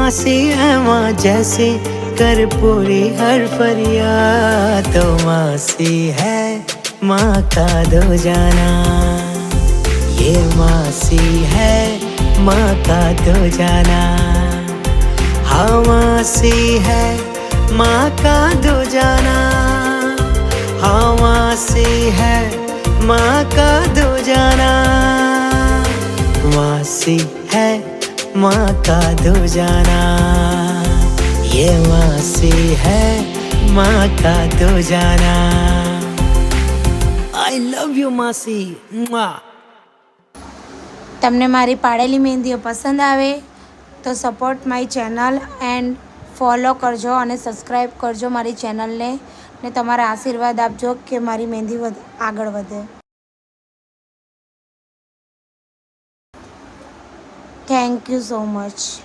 मासी है माँ जैसे कर पूरी हर फरियाद। तो मासी है माँ का दो जाना, ये मासी है माँ का दो जाना। हाँ मासी है माँ का दो जाना, हाँ मासी है माँ का दो जाना। मासी है माँ का दो जाना, ये मासी है माँ का दो जाना। आई लव यू मासी। તમને મારી પાડેલી મહેંદીઓ પસંદ આવે તો support my channel and follow કરજો અને સબસ્ક્રાઈબ કરજો મારી ચેનલને ને તમારા આશીર્વાદ આપજો કે મારી મહેંદી આગળ વધે. Thank you so much.